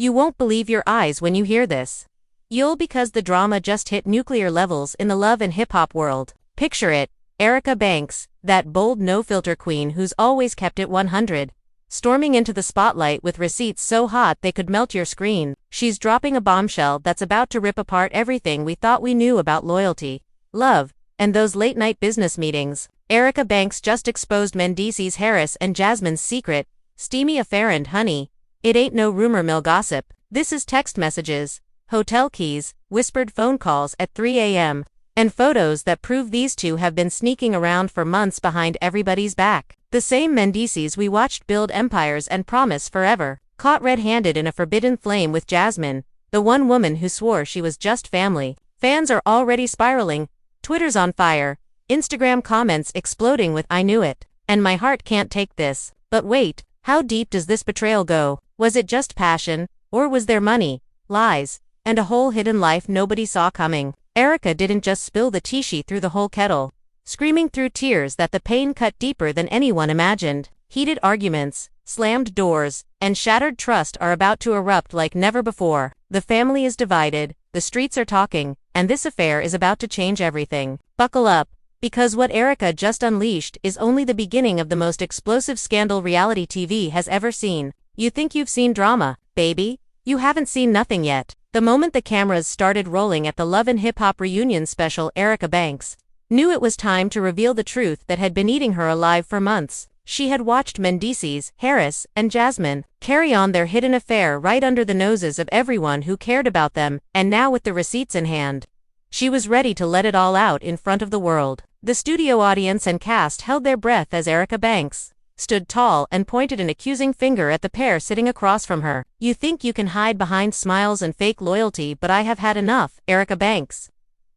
You won't believe your eyes when you hear this. You'll because the drama just hit nuclear levels in the love and hip-hop world. Picture it, Erica Banks, that bold no-filter queen who's always kept it 100. Storming into the spotlight with receipts so hot they could melt your screen. She's dropping a bombshell that's about to rip apart everything we thought we knew about loyalty, love, and those late-night business meetings. Erica Banks just exposed Mendeecees Harris and Jasmine's secret, steamy affair, and honey, it ain't no rumor mill gossip. This is text messages, hotel keys, whispered phone calls at 3 a.m., and photos that prove these two have been sneaking around for months behind everybody's back. The same Mendeecees we watched build empires and promise forever, caught red-handed in a forbidden flame with Jasmine, the one woman who swore she was just family. Fans are already spiraling, Twitter's on fire, Instagram comments exploding with "I knew it," and "my heart can't take this." But wait, how deep does this betrayal go? Was it just passion, or was there money, lies, and a whole hidden life nobody saw coming? Erica didn't just spill the tea, she threw the whole kettle, screaming through tears that the pain cut deeper than anyone imagined. Heated arguments, slammed doors, and shattered trust are about to erupt like never before. The family is divided, the streets are talking, and this affair is about to change everything. Buckle up, because what Erica just unleashed is only the beginning of the most explosive scandal reality TV has ever seen. You think you've seen drama, baby? You haven't seen nothing yet. The moment the cameras started rolling at the Love and Hip Hop reunion special, Erica Banks knew it was time to reveal the truth that had been eating her alive for months. She had watched Mendeecees, Harris, and Jasmine carry on their hidden affair right under the noses of everyone who cared about them, and now with the receipts in hand, she was ready to let it all out in front of the world. The studio audience and cast held their breath as Erica Banks stood tall and pointed an accusing finger at the pair sitting across from her. You think you can hide behind smiles and fake loyalty, but I have had enough. Erica Banks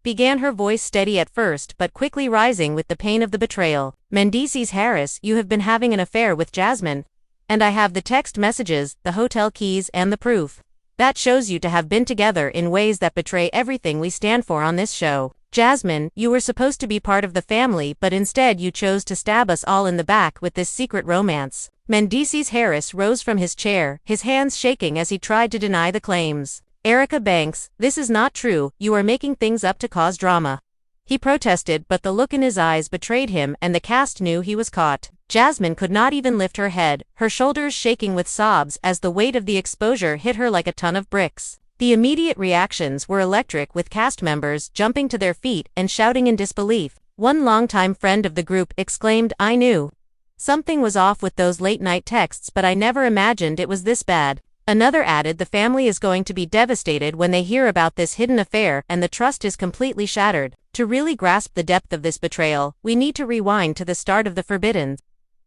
began, her voice steady at first but quickly rising with the pain of the betrayal. Mendeecees Harris, you have been having an affair with Jasmine, and I have the text messages, the hotel keys, and the proof. That shows you to have been together in ways that betray everything we stand for on this show. Jasmine, you were supposed to be part of the family, but instead you chose to stab us all in the back with this secret romance. Mendeecees Harris rose from his chair, his hands shaking as he tried to deny the claims. Erica Banks, this is not true, you are making things up to cause drama. He protested, but the look in his eyes betrayed him, and the cast knew he was caught. Jasmine could not even lift her head, her shoulders shaking with sobs as the weight of the exposure hit her like a ton of bricks. The immediate reactions were electric, with cast members jumping to their feet and shouting in disbelief. One longtime friend of the group exclaimed, I knew something was off with those late-night texts, but I never imagined it was this bad. Another added, the family is going to be devastated when they hear about this hidden affair and the trust is completely shattered. To really grasp the depth of this betrayal, we need to rewind to the start of the forbidden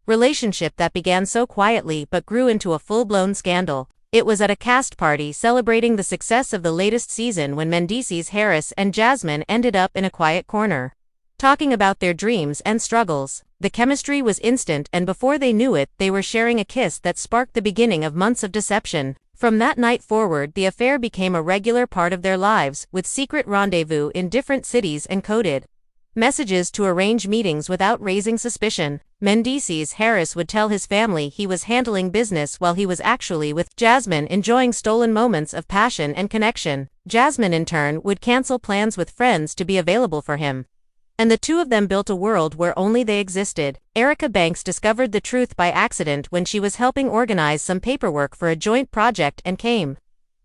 relationship that began so quietly but grew into a full-blown scandal. It was at a cast party celebrating the success of the latest season when Mendeecees Harris and Jasmine ended up in a quiet corner, talking about their dreams and struggles. The chemistry was instant, and before they knew it, they were sharing a kiss that sparked the beginning of months of deception. From that night forward, the affair became a regular part of their lives, with secret rendezvous in different cities and coded messages to arrange meetings without raising suspicion. Mendeecees Harris would tell his family he was handling business while he was actually with Jasmine, enjoying stolen moments of passion and connection. Jasmine, in turn, would cancel plans with friends to be available for him, and the two of them built a world where only they existed. Erica Banks discovered the truth by accident when she was helping organize some paperwork for a joint project and came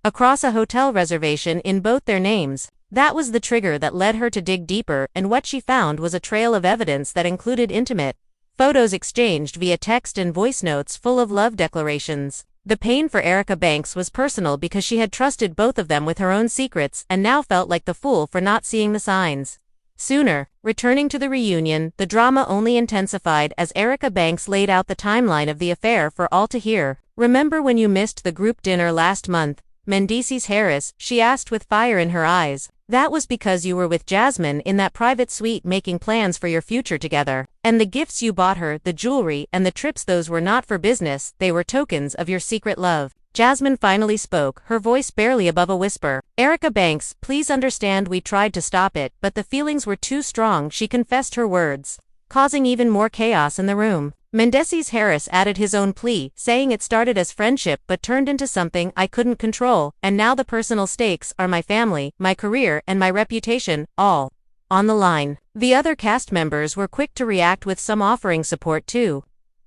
across a hotel reservation in both their names. That was the trigger that led her to dig deeper, and what she found was a trail of evidence that included intimate photos exchanged via text and voice notes full of love declarations. The pain for Erica Banks was personal because she had trusted both of them with her own secrets and now felt like the fool for not seeing the signs sooner. Returning to the reunion, the drama only intensified as Erica Banks laid out the timeline of the affair for all to hear. Remember when you missed the group dinner last month, Mendeecees Harris, she asked with fire in her eyes. That was because you were with Jasmine in that private suite making plans for your future together. And the gifts you bought her, the jewelry and the trips, those were not for business, they were tokens of your secret love. Jasmine finally spoke, her voice barely above a whisper. Erica Banks, please understand we tried to stop it, but the feelings were too strong, she confessed, her words causing even more chaos in the room. Mendeecees Harris added his own plea, saying it started as friendship but turned into something I couldn't control, and now the personal stakes are my family, my career, and my reputation, all on the line. The other cast members were quick to react, with some offering support too.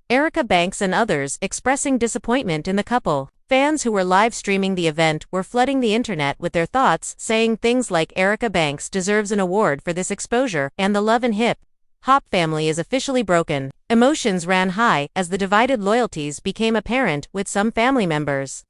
Erica Banks and others expressing disappointment in the couple. Fans who were live streaming the event were flooding the internet with their thoughts, saying things like Erica Banks deserves an award for this exposure, and the love and hip-hop family is officially broken. Emotions ran high as the divided loyalties became apparent, with some family members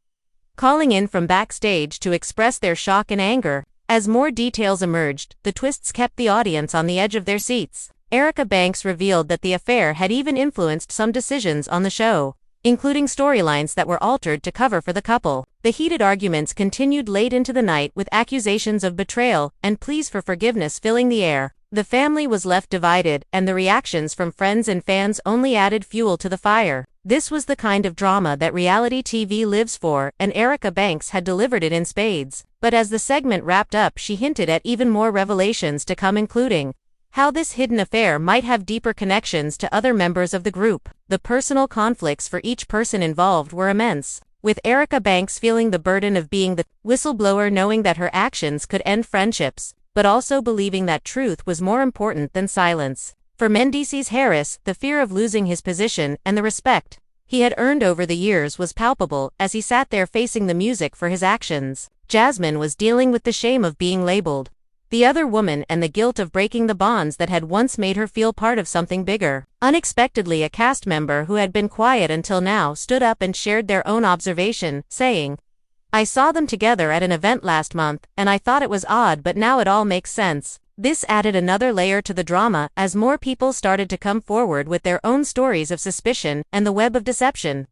calling in from backstage to express their shock and anger. As more details emerged, the twists kept the audience on the edge of their seats. Erica Banks revealed that the affair had even influenced some decisions on the show, including storylines that were altered to cover for the couple. The heated arguments continued late into the night, with accusations of betrayal and pleas for forgiveness filling the air. The family was left divided, and the reactions from friends and fans only added fuel to the fire. This was the kind of drama that reality TV lives for, and Erica Banks had delivered it in spades. But as the segment wrapped up, she hinted at even more revelations to come, including how this hidden affair might have deeper connections to other members of the group. The personal conflicts for each person involved were immense, with Erica Banks feeling the burden of being the whistleblower, knowing that her actions could end friendships, but also believing that truth was more important than silence. For Mendeecees Harris, the fear of losing his position and the respect he had earned over the years was palpable as he sat there facing the music for his actions. Jasmine was dealing with the shame of being labeled the other woman and the guilt of breaking the bonds that had once made her feel part of something bigger. Unexpectedly, a cast member who had been quiet until now stood up and shared their own observation, saying, "I saw them together at an event last month, and I thought it was odd, but now it all makes sense." This added another layer to the drama as more people started to come forward with their own stories of suspicion, and the web of deception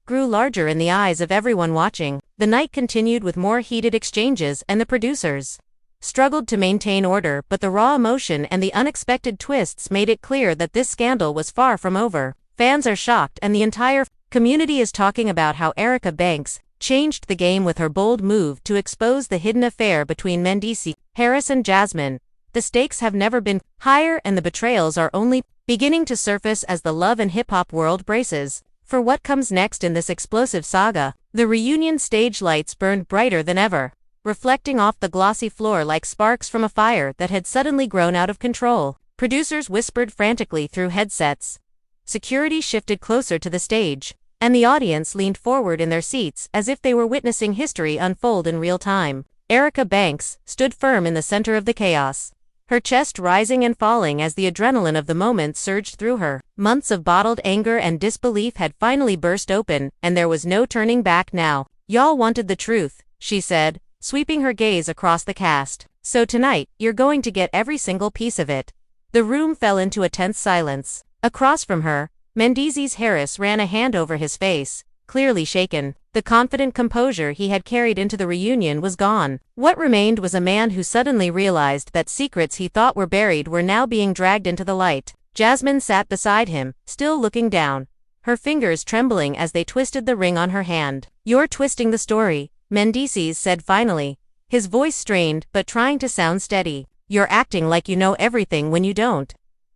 grew larger in the eyes of everyone watching. The night continued with more heated exchanges, and the producers struggled to maintain order, but the raw emotion and the unexpected twists made it clear that this scandal was far from over. Fans are shocked, and the entire community is talking about how Erica Banks changed the game with her bold move to expose the hidden affair between Mendeecees Harris and Jasmine. The stakes have never been higher, and the betrayals are only beginning to surface as the love and hip-hop world braces for what comes next in this explosive saga. The reunion stage lights burned brighter than ever, reflecting off the glossy floor like sparks from a fire that had suddenly grown out of control. Producers whispered frantically through headsets. Security shifted closer to the stage, and the audience leaned forward in their seats as if they were witnessing history unfold in real time. Erica Banks stood firm in the center of the chaos, her chest rising and falling as the adrenaline of the moment surged through her. Months of bottled anger and disbelief had finally burst open, and there was no turning back now. "Y'all wanted the truth," she said, sweeping her gaze across the cast. "So tonight, you're going to get every single piece of it." The room fell into a tense silence. Across from her, Mendeecees Harris ran a hand over his face, clearly shaken. The confident composure he had carried into the reunion was gone. What remained was a man who suddenly realized that secrets he thought were buried were now being dragged into the light. Jasmine sat beside him, still looking down, her fingers trembling as they twisted the ring on her hand. "You're twisting the story," Mendeecees said finally, his voice strained but trying to sound steady. "You're acting like you know everything when you don't."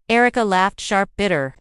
Erica laughed sharp, bitter.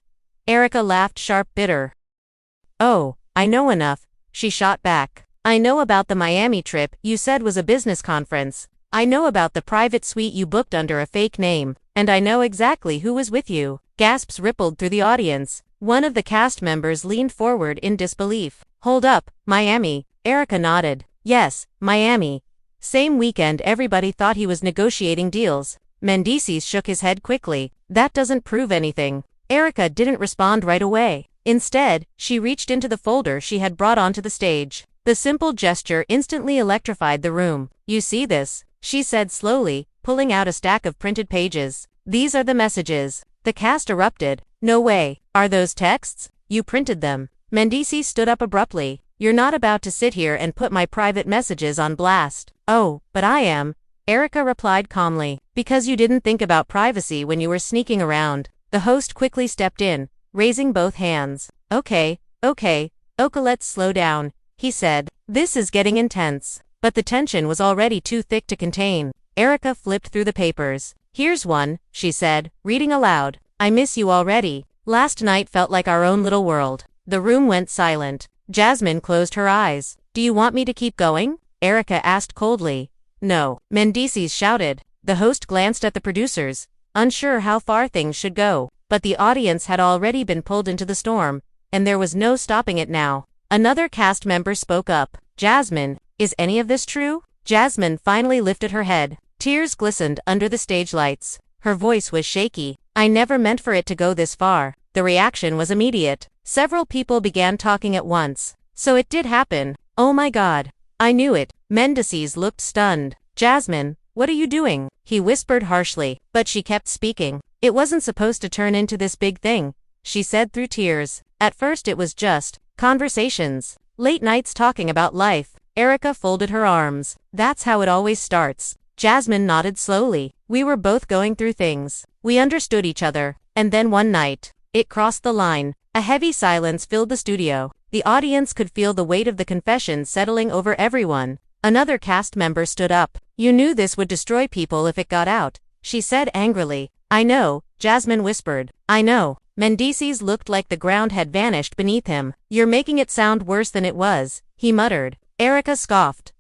"Oh, I know enough," she shot back. "I know about the Miami trip you said was a business conference. I know about the private suite you booked under a fake name, and I know exactly who was with you." Gasps rippled through the audience. One of the cast members leaned forward in disbelief. "Hold up, Miami?" Erica nodded. "Yes, Miami. Same weekend everybody thought he was negotiating deals." Mendeecees shook his head quickly. "That doesn't prove anything." Erica didn't respond right away. Instead, she reached into the folder she had brought onto the stage. The simple gesture instantly electrified the room. "You see this?" she said slowly, pulling out a stack of printed pages. "These are the messages." The cast erupted. "No way. Are those texts? You printed them?" Mendeecees stood up abruptly. "You're not about to sit here and put my private messages on blast." "Oh, but I am," Erica replied calmly. "Because you didn't think about privacy when you were sneaking around." The host quickly stepped in, raising both hands. Okay, let's slow down," he said. "This is getting intense." But the tension was already too thick to contain. Erica flipped through the papers. "Here's one," she said, reading aloud. "I miss you already. Last night felt like our own little world. The room went silent. Jasmine closed her eyes. Do you want me to keep going? Erica asked coldly. No, Mendeecees shouted. The host glanced at the producers, unsure how far things should go, but the audience had already been pulled into the storm, and there was no stopping it now. Another cast member spoke up. Jasmine, is any of this true? Jasmine finally lifted her head. Tears glistened under the stage lights. Her voice was shaky. I never meant for it to go this far. The reaction was immediate. Several people began talking at once. So it did happen. Oh my God. I knew it. Mendeecees looked stunned. Jasmine, what are you doing? He whispered harshly, but she kept speaking. It wasn't supposed to turn into this big thing, she said through tears. At first it was just conversations. Late nights talking about life. Erica folded her arms. That's how it always starts. Jasmine nodded slowly. We were both going through things. We understood each other. And then one night, it crossed the line. A heavy silence filled the studio. The audience could feel the weight of the confession settling over everyone. Another cast member stood up. You knew this would destroy people if it got out, she said angrily. I know, Jasmine whispered. I know. Mendeecees looked like the ground had vanished beneath him. You're making it sound worse than it was, he muttered. Erica scoffed.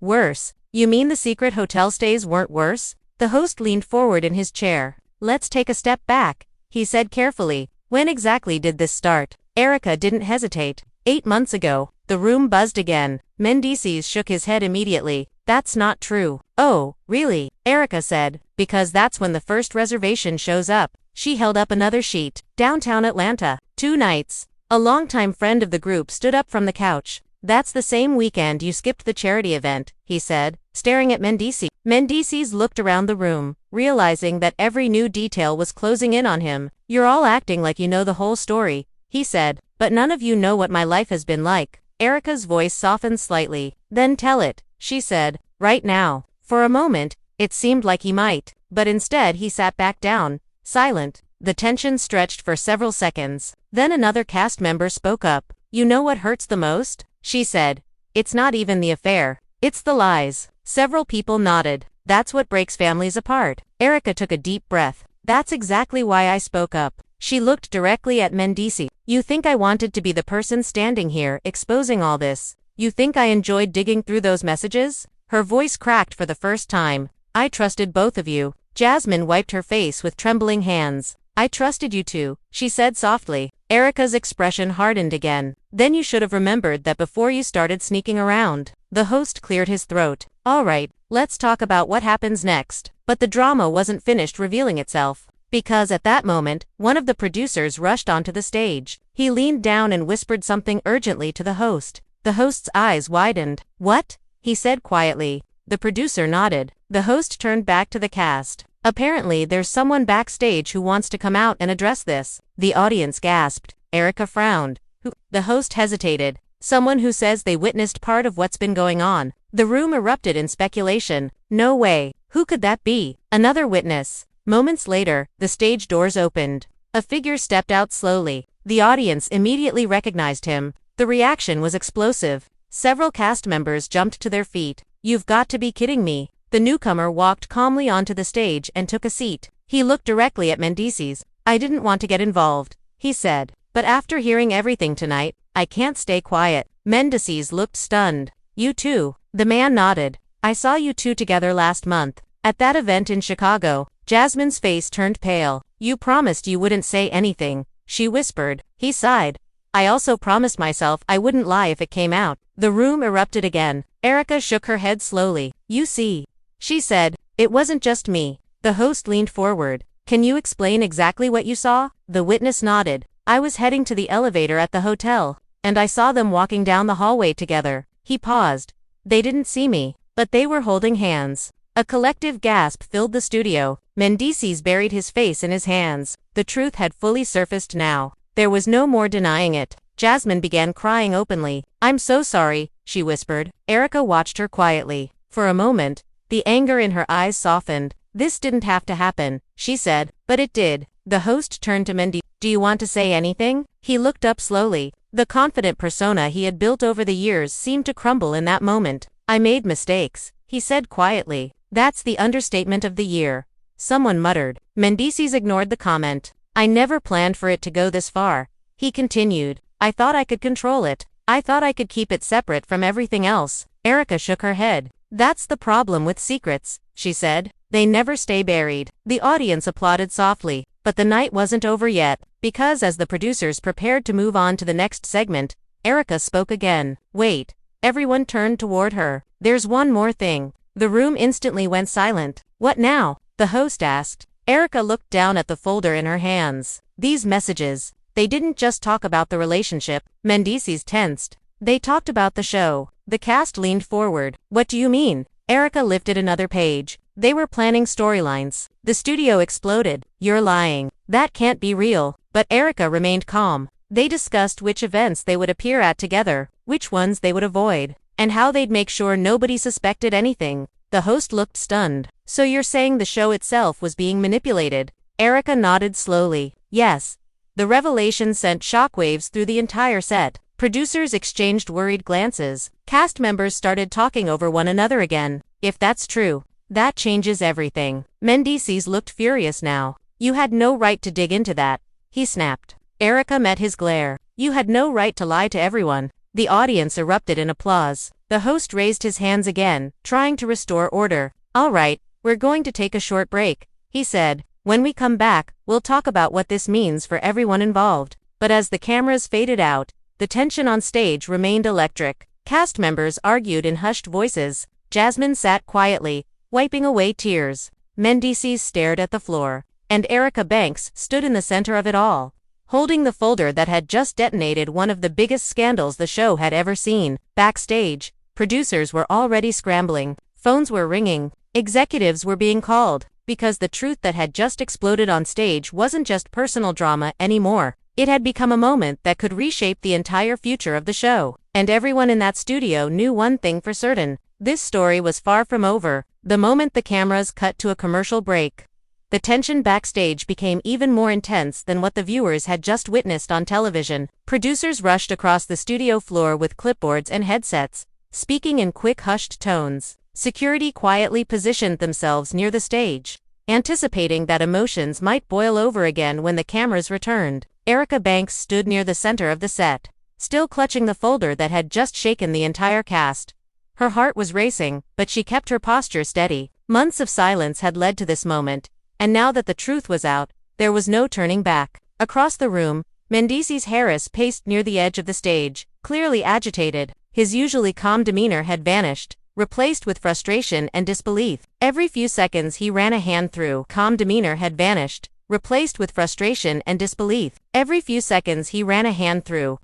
Worse? You mean the secret hotel stays weren't worse? The host leaned forward in his chair. Let's take a step back, he said carefully. When exactly did this start? Erica didn't hesitate. 8 months ago. The room buzzed again. Mendeecees shook his head immediately. That's not true. Oh, really? Erica said. Because that's when the first reservation shows up. She held up another sheet. Downtown Atlanta. 2 nights. A longtime friend of the group stood up from the couch. That's the same weekend you skipped the charity event, he said, staring at Mendeecees. Mendeecees looked around the room, realizing that every new detail was closing in on him. You're all acting like you know the whole story, he said, but none of you know what my life has been like. Erica's voice softened slightly. Then tell it, she said, right now. For a moment, it seemed like he might, but instead he sat back down, silent. The tension stretched for several seconds. Then another cast member spoke up. You know what hurts the most? She said. It's not even the affair. It's the lies. Several people nodded. That's what breaks families apart. Erica took a deep breath. That's exactly why I spoke up. She looked directly at Mendeecees. You think I wanted to be the person standing here exposing all this? You think I enjoyed digging through those messages? Her voice cracked for the first time. I trusted both of you. Jasmine wiped her face with trembling hands. I trusted you too, she said softly. Erica's expression hardened again. Then you should have remembered that before you started sneaking around. The host cleared his throat. All right, let's talk about what happens next. But the drama wasn't finished revealing itself. Because at that moment, one of the producers rushed onto the stage. He leaned down and whispered something urgently to the host. The host's eyes widened. What? He said quietly. The producer nodded. The host turned back to the cast. Apparently there's someone backstage who wants to come out and address this. The audience gasped. Erica frowned. Who? The host hesitated. Someone who says they witnessed part of what's been going on. The room erupted in speculation. No way. Who could that be? Another witness. Moments later, the stage doors opened. A figure stepped out slowly. The audience immediately recognized him. The reaction was explosive. Several cast members jumped to their feet. You've got to be kidding me. The newcomer walked calmly onto the stage and took a seat. He looked directly at Mendeecees. I didn't want to get involved, he said. But after hearing everything tonight, I can't stay quiet. Mendeecees looked stunned. You too. The man nodded. I saw you two together last month. At that event in Chicago. Jasmine's face turned pale. You promised you wouldn't say anything, she whispered. He sighed. I also promised myself I wouldn't lie if it came out. The room erupted again. Erica shook her head slowly. You see, she said, it wasn't just me. The host leaned forward. Can you explain exactly what you saw? The witness nodded. I was heading to the elevator at the hotel, and I saw them walking down the hallway together. He paused. They didn't see me, but they were holding hands. A collective gasp filled the studio. Mendeecees buried his face in his hands. The truth had fully surfaced now. There was no more denying it. Jasmine began crying openly. I'm so sorry, she whispered. Erica watched her quietly. For a moment, the anger in her eyes softened. This didn't have to happen, she said, but it did. The host turned to Mendeecees. Do you want to say anything? He looked up slowly. The confident persona he had built over the years seemed to crumble in that moment. I made mistakes, he said quietly. That's the understatement of the year. Someone muttered. Mendeecees ignored the comment. I never planned for it to go this far, he continued. I thought I could control it. I thought I could keep it separate from everything else. Erica shook her head. That's the problem with secrets, she said. They never stay buried. The audience applauded softly, but the night wasn't over yet, because as the producers prepared to move on to the next segment, Erica spoke again. Wait. Everyone turned toward her. There's one more thing. The room instantly went silent. What now? The host asked. Erica looked down at the folder in her hands. These messages. They didn't just talk about the relationship. Mendeecees tensed. They talked about the show. The cast leaned forward. What do you mean? Erica lifted another page. They were planning storylines. The studio exploded. You're lying. That can't be real. But Erica remained calm. They discussed which events they would appear at together, which ones they would avoid, and how they'd make sure nobody suspected anything. The host looked stunned. So you're saying the show itself was being manipulated? Erica nodded slowly. Yes. The revelation sent shockwaves through the entire set. Producers exchanged worried glances. Cast members started talking over one another again. If that's true, that changes everything. Mendeecees looked furious now. You had no right to dig into that, he snapped. Erica met his glare. You had no right to lie to everyone. The audience erupted in applause. The host raised his hands again, trying to restore order. All right, we're going to take a short break, he said. When we come back, we'll talk about what this means for everyone involved. But as the cameras faded out, the tension on stage remained electric. Cast members argued in hushed voices. Jasmine sat quietly, wiping away tears. Mendeecees stared at the floor, and Erica Banks stood in the center of it all, holding the folder that had just detonated one of the biggest scandals the show had ever seen. Backstage, producers were already scrambling. Phones were ringing. Executives were being called, because the truth that had just exploded on stage wasn't just personal drama anymore. It had become a moment that could reshape the entire future of the show. And everyone in that studio knew one thing for certain. This story was far from over. The moment the cameras cut to a commercial break, the tension backstage became even more intense than what the viewers had just witnessed on television. Producers rushed across the studio floor with clipboards and headsets, speaking in quick, hushed tones. Security quietly positioned themselves near the stage, anticipating that emotions might boil over again when the cameras returned. Erica Banks stood near the center of the set, still clutching the folder that had just shaken the entire cast. Her heart was racing, but she kept her posture steady. Months of silence had led to this moment, and now that the truth was out, there was no turning back. Across the room, Mendeecees Harris paced near the edge of the stage, clearly agitated. His usually calm demeanor had vanished, replaced with frustration and disbelief. Every few seconds he ran a hand through. Calm demeanor had vanished, replaced with frustration and disbelief. Every few seconds he ran a hand through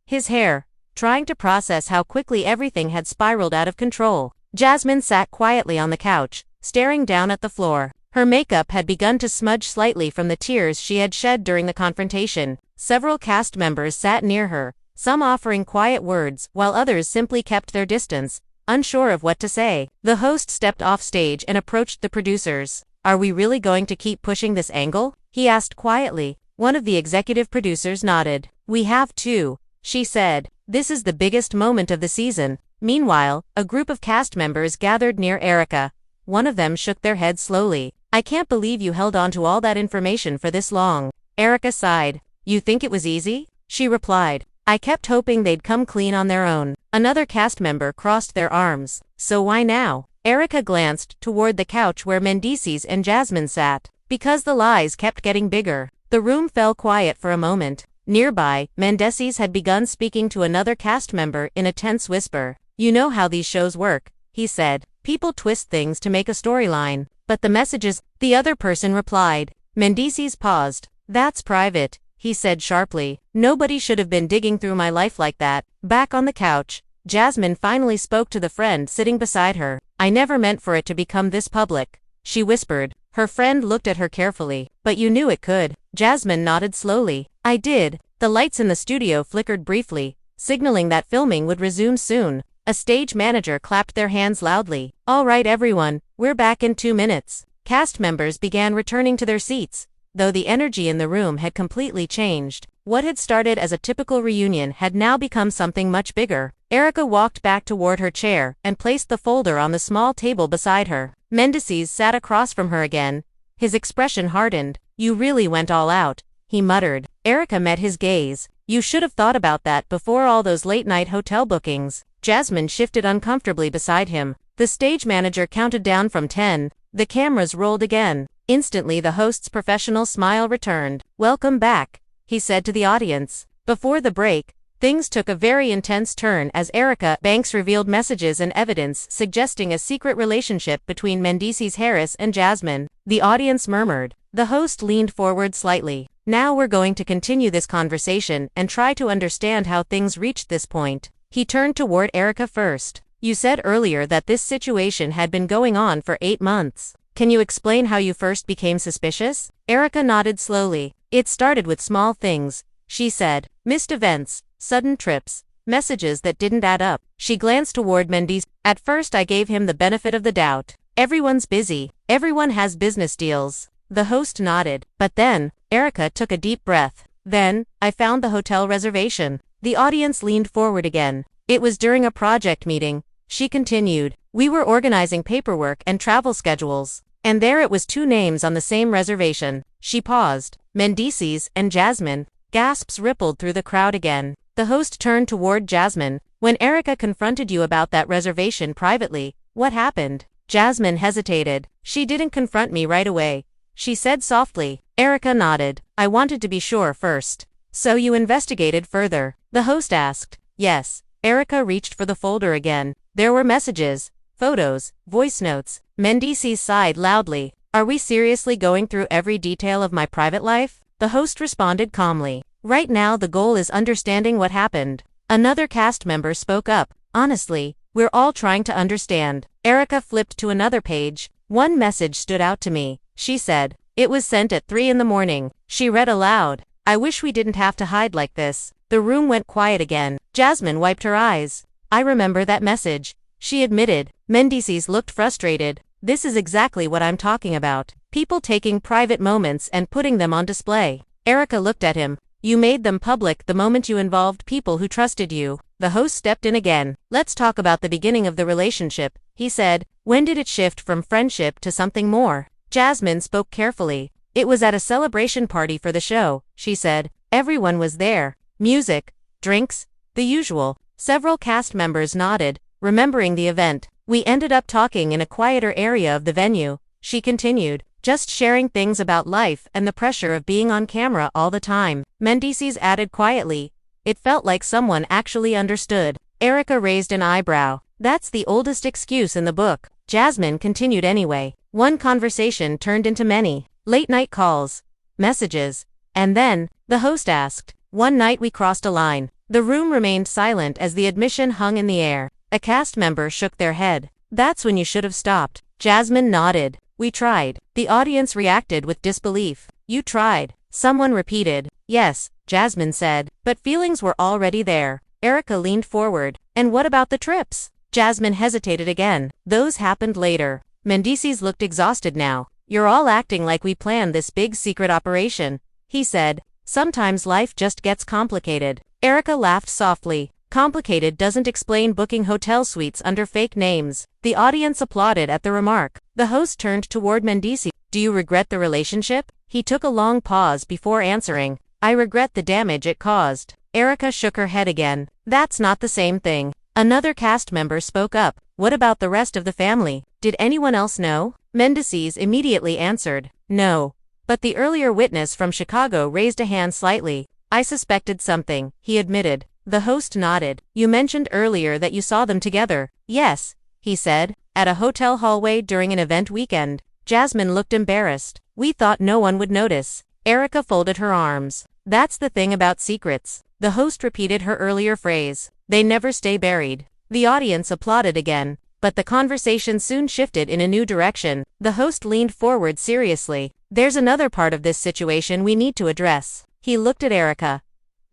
his hair, trying to process how quickly everything had spiraled out of control. Jasmine sat quietly on the couch, staring down at the floor. Her makeup had begun to smudge slightly from the tears she had shed during the confrontation. Several cast members sat near her, some offering quiet words, while others simply kept their distance, unsure of what to say. The host stepped off stage and approached the producers. Are we really going to keep pushing this angle? He asked quietly. One of the executive producers nodded. We have to, she said. This is the biggest moment of the season. Meanwhile, a group of cast members gathered near Erica. One of them shook their head slowly. I can't believe you held on to all that information for this long. Erica sighed. You think it was easy? She replied. I kept hoping they'd come clean on their own. Another cast member crossed their arms. So why now? Erica glanced toward the couch where Mendeecees and Jasmine sat. Because the lies kept getting bigger. The room fell quiet for a moment. Nearby, Mendeecees had begun speaking to another cast member in a tense whisper. You know how these shows work, he said. People twist things to make a storyline. But the messages, the other person replied. Mendeecees paused. That's private, he said sharply. Nobody should have been digging through my life like that. Back on the couch, Jasmine finally spoke to the friend sitting beside her. I never meant for it to become this public, she whispered. Her friend looked at her carefully. But you knew it could. Jasmine nodded slowly. I did. The lights in the studio flickered briefly, signaling that filming would resume soon. A stage manager clapped their hands loudly. All right everyone, we're back in 2 minutes. Cast members began returning to their seats, though the energy in the room had completely changed. What had started as a typical reunion had now become something much bigger. Erica walked back toward her chair and placed the folder on the small table beside her. Mendeecees sat across from her again. His expression hardened. You really went all out, he muttered. Erica met his gaze. You should have thought about that before all those late-night hotel bookings. Jasmine shifted uncomfortably beside him. The stage manager counted down from 10. The cameras rolled again. Instantly the host's professional smile returned. Welcome back, he said to the audience. Before the break, things took a very intense turn as Erica Banks revealed messages and evidence suggesting a secret relationship between Mendeecees Harris and Jasmine. The audience murmured. The host leaned forward slightly. Now we're going to continue this conversation and try to understand how things reached this point. He turned toward Erica first. You said earlier that this situation had been going on for 8 months. Can you explain how you first became suspicious? Erica nodded slowly. It started with small things, she said. Missed events, sudden trips, messages that didn't add up. She glanced toward Mendeecees. At first I gave him the benefit of the doubt. Everyone's busy. Everyone has business deals. The host nodded. But then, Erica took a deep breath. Then, I found the hotel reservation. The audience leaned forward again. It was during a project meeting, she continued. We were organizing paperwork and travel schedules. And there it was 2 names on the same reservation. She paused. Mendeecees and Jasmine. Gasps rippled through the crowd again. The host turned toward Jasmine. When Erica confronted you about that reservation privately, what happened? Jasmine hesitated. She didn't confront me right away, she said softly. Erica nodded. I wanted to be sure first. So you investigated further? The host asked. Yes. Erica reached for the folder again. There were messages, photos, voice notes. Mendeecees sighed loudly. Are we seriously going through every detail of my private life? The host responded calmly. Right now the goal is understanding what happened. Another cast member spoke up. Honestly, we're all trying to understand. Erica flipped to another page. One message stood out to me, she said. It was sent at 3 in the morning. She read aloud. I wish we didn't have to hide like this. The room went quiet again. Jasmine wiped her eyes. I remember that message, she admitted. Mendeecees looked frustrated. This is exactly what I'm talking about. People taking private moments and putting them on display. Erica looked at him. You made them public the moment you involved people who trusted you. The host stepped in again. Let's talk about the beginning of the relationship, he said. When did it shift from friendship to something more? Jasmine spoke carefully. It was at a celebration party for the show, she said. Everyone was there. Music, drinks, the usual. Several cast members nodded, remembering the event. We ended up talking in a quieter area of the venue, she continued, just sharing things about life and the pressure of being on camera all the time. Mendeecees added quietly. It felt like someone actually understood. Erica raised an eyebrow. That's the oldest excuse in the book. Jasmine continued anyway. One conversation turned into many. Late-night calls, messages, and then, the host asked. One night we crossed a line. The room remained silent as the admission hung in the air. A cast member shook their head. That's when you should have stopped. Jasmine nodded. We tried. The audience reacted with disbelief. You tried. Someone repeated. Yes, Jasmine said. But feelings were already there. Erica leaned forward. And what about the trips? Jasmine hesitated again. Those happened later. Mendeecees looked exhausted now. You're all acting like we planned this big secret operation, he said. Sometimes life just gets complicated. Erica laughed softly. Complicated doesn't explain booking hotel suites under fake names. The audience applauded at the remark. The host turned toward Mendeecees. Do you regret the relationship? He took a long pause before answering. I regret the damage it caused. Erica shook her head again. That's not the same thing. Another cast member spoke up. What about the rest of the family? Did anyone else know? Mendeecees immediately answered. No. But the earlier witness from Chicago raised a hand slightly. I suspected something, he admitted. The host nodded. You mentioned earlier that you saw them together. Yes, he said, at a hotel hallway during an event weekend. Jasmine looked embarrassed. We thought no one would notice. Erica folded her arms. That's the thing about secrets. The host repeated her earlier phrase. They never stay buried. The audience applauded again, but the conversation soon shifted in a new direction. The host leaned forward seriously. There's another part of this situation we need to address. He looked at Erica.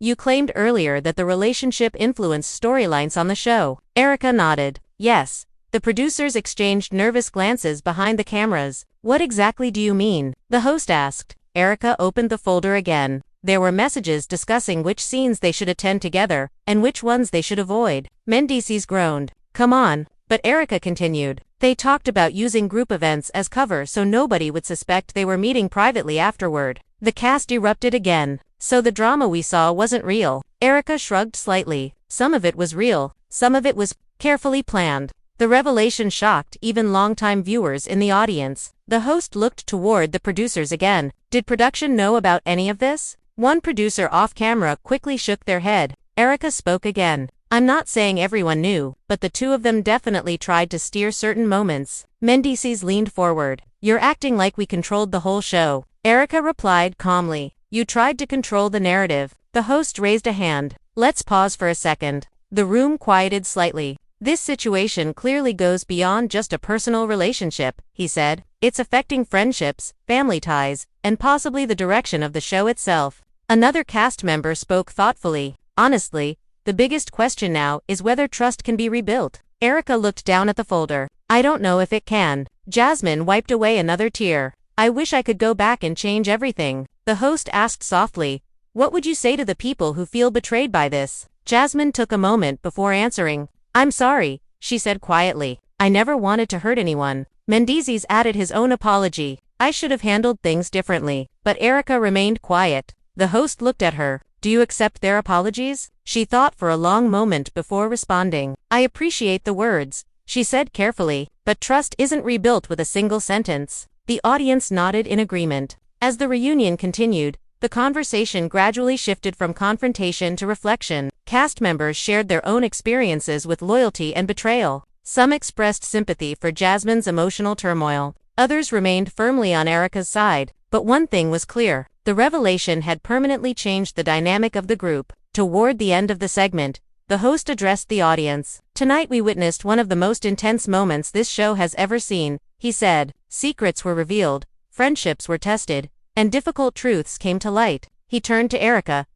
You claimed earlier that the relationship influenced storylines on the show. Erica nodded. Yes. The producers exchanged nervous glances behind the cameras. What exactly do you mean? The host asked. Erica opened the folder again. There were messages discussing which scenes they should attend together, and which ones they should avoid. Mendeecees groaned. Come on. But Erica continued. They talked about using group events as cover so nobody would suspect they were meeting privately afterward. The cast erupted again. So the drama we saw wasn't real. Erica shrugged slightly. Some of it was real, some of it was carefully planned. The revelation shocked even longtime viewers in the audience. The host looked toward the producers again. Did production know about any of this? One producer off camera quickly shook their head. Erica spoke again. I'm not saying everyone knew, but the two of them definitely tried to steer certain moments. Mendeecees leaned forward. You're acting like we controlled the whole show. Erica replied calmly. You tried to control the narrative. The host raised a hand. Let's pause for a second. The room quieted slightly. This situation clearly goes beyond just a personal relationship, he said. It's affecting friendships, family ties, and possibly the direction of the show itself. Another cast member spoke thoughtfully. Honestly, the biggest question now is whether trust can be rebuilt. Erica looked down at the folder. I don't know if it can. Jasmine wiped away another tear. I wish I could go back and change everything. The host asked softly, what would you say to the people who feel betrayed by this? Jasmine took a moment before answering. I'm sorry, she said quietly. I never wanted to hurt anyone. Mendeecees added his own apology. I should have handled things differently. But Erica remained quiet. The host looked at her. Do you accept their apologies? She thought for a long moment before responding. I appreciate the words, she said carefully, but trust isn't rebuilt with a single sentence. The audience nodded in agreement. As the reunion continued, the conversation gradually shifted from confrontation to reflection. Cast members shared their own experiences with loyalty and betrayal. Some expressed sympathy for Jasmine's emotional turmoil. Others remained firmly on Erica's side. But one thing was clear. The revelation had permanently changed the dynamic of the group. Toward the end of the segment, the host addressed the audience. Tonight we witnessed one of the most intense moments this show has ever seen, he said. Secrets were revealed, friendships were tested, and difficult truths came to light. He turned to Erica.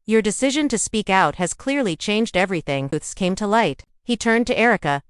Your decision to speak out has clearly changed everything. Truths came to light. He turned to Erica.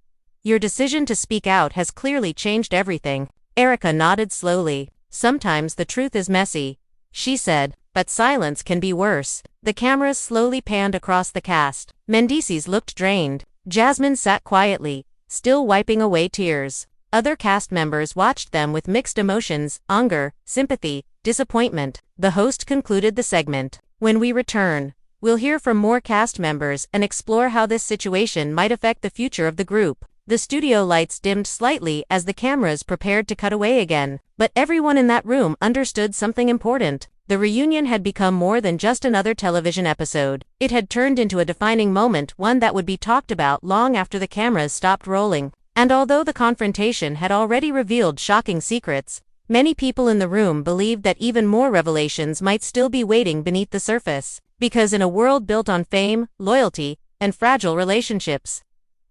Your decision to speak out has clearly changed everything. Erica nodded slowly. Sometimes the truth is messy, she said, but silence can be worse. The cameras slowly panned across the cast. Mendeecees looked drained. Jasmine sat quietly, still wiping away tears. Other cast members watched them with mixed emotions, anger, sympathy, disappointment. The host concluded the segment. When we return, we'll hear from more cast members and explore how this situation might affect the future of the group. The studio lights dimmed slightly as the cameras prepared to cut away again, but everyone in that room understood something important. The reunion had become more than just another television episode. It had turned into a defining moment, one that would be talked about long after the cameras stopped rolling. And although the confrontation had already revealed shocking secrets, many people in the room believed that even more revelations might still be waiting beneath the surface. Because in a world built on fame, loyalty, and fragile relationships,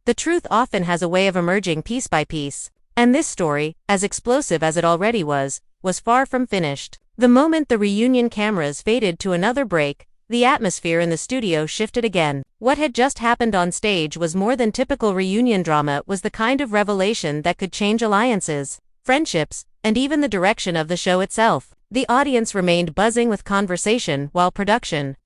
the truth often has a way of emerging piece by piece. And this story, as explosive as it already was far from finished. The moment the reunion cameras faded to another break, the atmosphere in the studio shifted again. What had just happened on stage was more than typical reunion drama. It was the kind of revelation that could change alliances, friendships, and even the direction of the show itself. The audience remained buzzing with conversation while production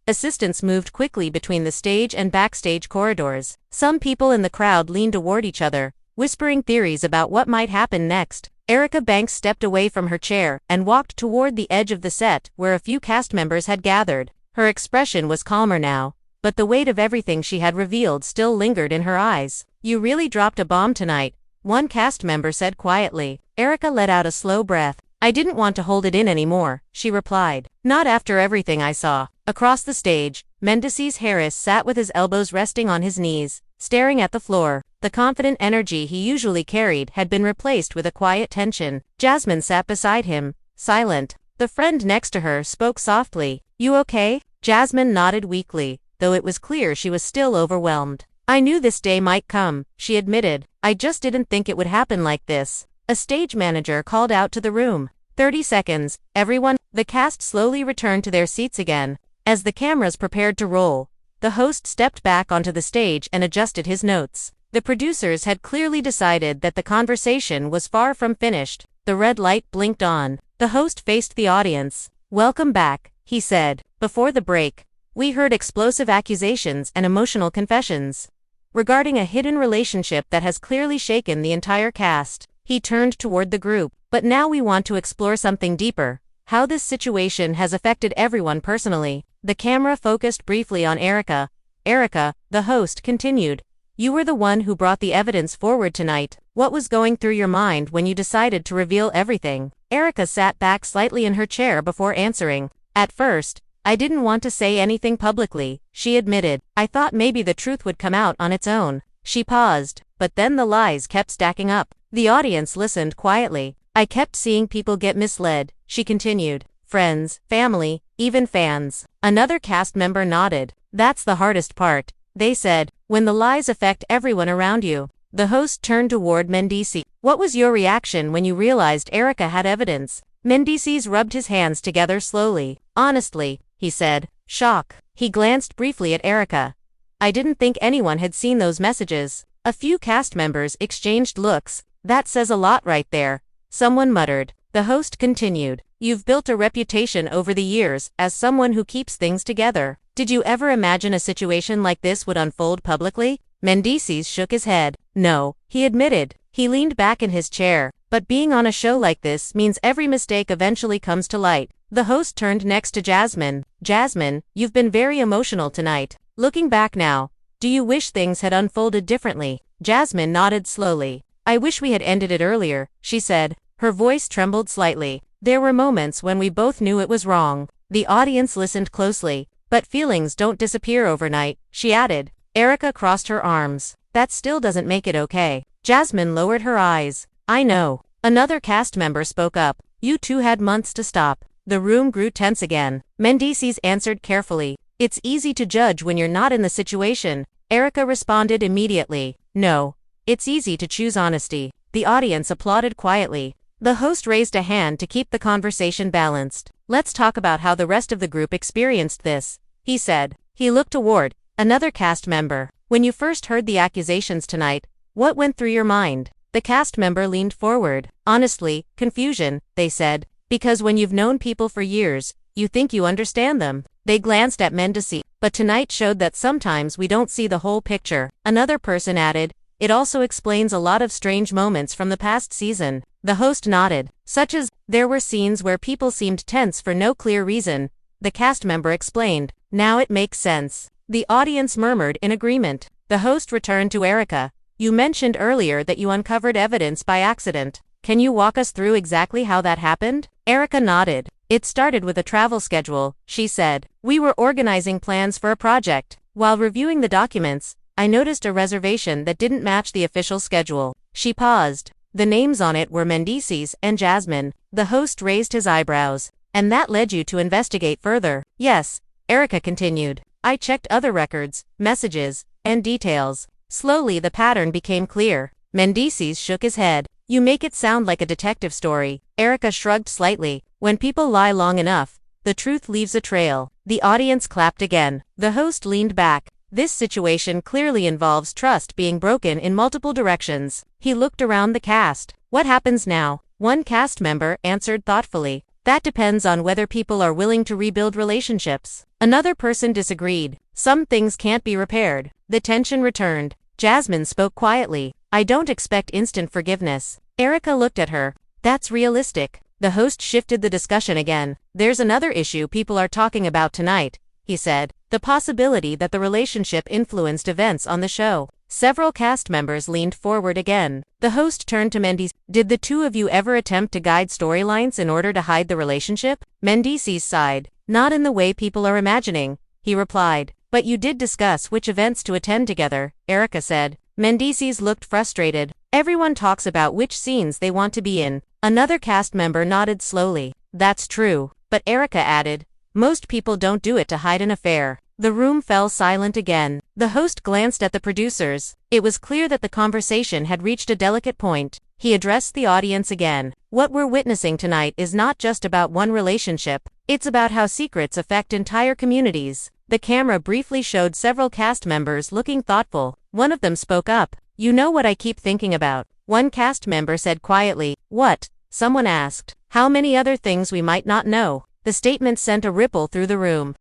assistants moved quickly between the stage and backstage corridors. Some people in the crowd leaned toward each other, whispering theories about what might happen next. Erica Banks stepped away from her chair and walked toward the edge of the set where a few cast members had gathered. Her expression was calmer now, but the weight of everything she had revealed still lingered in her eyes. You really dropped a bomb tonight, one cast member said quietly. Erica let out a slow breath. I didn't want to hold it in anymore, she replied. Not after everything I saw. Across the stage, Mendeecees Harris sat with his elbows resting on his knees, staring at the floor. The confident energy he usually carried had been replaced with a quiet tension. Jasmine sat beside him, silent. The friend next to her spoke softly. You okay? Jasmine nodded weakly, though it was clear she was still overwhelmed. I knew this day might come, she admitted. I just didn't think it would happen like this. A stage manager called out to the room. 30 seconds, everyone. The cast slowly returned to their seats again. As the cameras prepared to roll, the host stepped back onto the stage and adjusted his notes. The producers had clearly decided that the conversation was far from finished. The red light blinked on. The host faced the audience. Welcome back, he said. Before the break, we heard explosive accusations and emotional confessions. regarding a hidden relationship that has clearly shaken the entire cast. He turned toward the group. But now we want to explore something deeper, how this situation has affected everyone personally. The camera focused briefly on Erica. Erica, the host, continued. You were the one who brought the evidence forward tonight. What was going through your mind when you decided to reveal everything? Erica sat back slightly in her chair before answering. At first, I didn't want to say anything publicly, she admitted. I thought maybe the truth would come out on its own. She paused, but then the lies kept stacking up. The audience listened quietly. I kept seeing people get misled, she continued. Friends, family, even fans. Another cast member nodded. That's the hardest part, they said, when the lies affect everyone around you. The host turned toward Mendeecees. What was your reaction when you realized Erica had evidence? Mendeecees rubbed his hands together slowly. Honestly, he said, shock. He glanced briefly at Erica. I didn't think anyone had seen those messages. A few cast members exchanged looks. That says a lot right there, someone muttered. The host continued. You've built a reputation over the years as someone who keeps things together. Did you ever imagine a situation like this would unfold publicly? Mendeecees shook his head. No, he admitted. He leaned back in his chair. But being on a show like this means every mistake eventually comes to light. The host turned next to Jasmine. Jasmine, you've been very emotional tonight. Looking back now, do you wish things had unfolded differently? Jasmine nodded slowly. I wish we had ended it earlier, she said. Her voice trembled slightly. There were moments when we both knew it was wrong. The audience listened closely. But feelings don't disappear overnight, she added. Erica crossed her arms. That still doesn't make it okay. Jasmine lowered her eyes. I know. Another cast member spoke up. You two had months to stop. The room grew tense again. Mendeecees answered carefully. It's easy to judge when you're not in the situation. Erica responded immediately. No. It's easy to choose honesty. The audience applauded quietly. The host raised a hand to keep the conversation balanced. Let's talk about how the rest of the group experienced this, he said. He looked toward another cast member. When you first heard the accusations tonight, what went through your mind? The cast member leaned forward. Honestly, confusion, they said. Because when you've known people for years, you think you understand them. They glanced at Mendeecees. But tonight showed that sometimes we don't see the whole picture. Another person added. It also explains a lot of strange moments from the past season. The host nodded. Such as, there were scenes where people seemed tense for no clear reason. The cast member explained. Now it makes sense. The audience murmured in agreement. The host returned to Erica. You mentioned earlier that you uncovered evidence by accident. Can you walk us through exactly how that happened? Erica nodded. It started with a travel schedule, she said. We were organizing plans for a project. While reviewing the documents, I noticed a reservation that didn't match the official schedule. She paused. The names on it were Mendeecees and Jasmine. The host raised his eyebrows. And that led you to investigate further? Yes, Erica continued. I checked other records, messages, and details. Slowly the pattern became clear. Mendeecees shook his head. You make it sound like a detective story. Erica shrugged slightly. When people lie long enough, the truth leaves a trail. The audience clapped again. The host leaned back. This situation clearly involves trust being broken in multiple directions. He looked around the cast. What happens now? One cast member answered thoughtfully. That depends on whether people are willing to rebuild relationships. Another person disagreed. Some things can't be repaired. The tension returned. Jasmine spoke quietly. I don't expect instant forgiveness. Erica looked at her. That's realistic. The host shifted the discussion again. There's another issue people are talking about tonight, he said. The possibility that the relationship influenced events on the show. Several cast members leaned forward again. The host turned to Mendeecees. Did the two of you ever attempt to guide storylines in order to hide the relationship? Mendeecees sighed. Not in the way people are imagining, he replied. But you did discuss which events to attend together, Erica said. Mendeecees looked frustrated. Everyone talks about which scenes they want to be in. Another cast member nodded slowly. That's true. But Erica added, most people don't do it to hide an affair. The room fell silent again. The host glanced at the producers. It was clear that the conversation had reached a delicate point. He addressed the audience again. What we're witnessing tonight is not just about one relationship. It's about how secrets affect entire communities. The camera briefly showed several cast members looking thoughtful. One of them spoke up. You know what I keep thinking about? One cast member said quietly. What? Someone asked. How many other things we might not know? The statement sent a ripple through the room.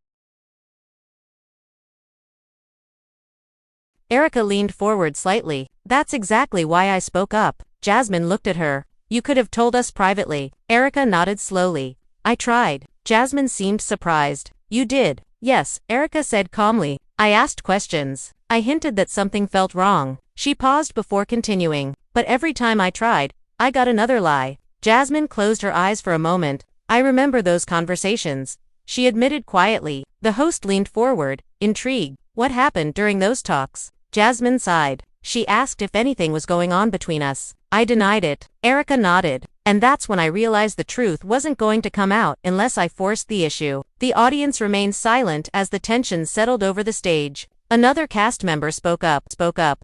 Erica leaned forward slightly. That's exactly why I spoke up. Jasmine looked at her. You could have told us privately. Erica nodded slowly. I tried. Jasmine seemed surprised. You did? Yes, Erica said calmly. I asked questions. I hinted that something felt wrong. She paused before continuing. But every time I tried, I got another lie. Jasmine closed her eyes for a moment. I remember those conversations, she admitted quietly. The host leaned forward, intrigued. What happened during those talks? Jasmine sighed. She asked if anything was going on between us. I denied it. Erica nodded. And that's when I realized the truth wasn't going to come out unless I forced the issue. The audience remained silent as the tension settled over the stage. Another cast member spoke up.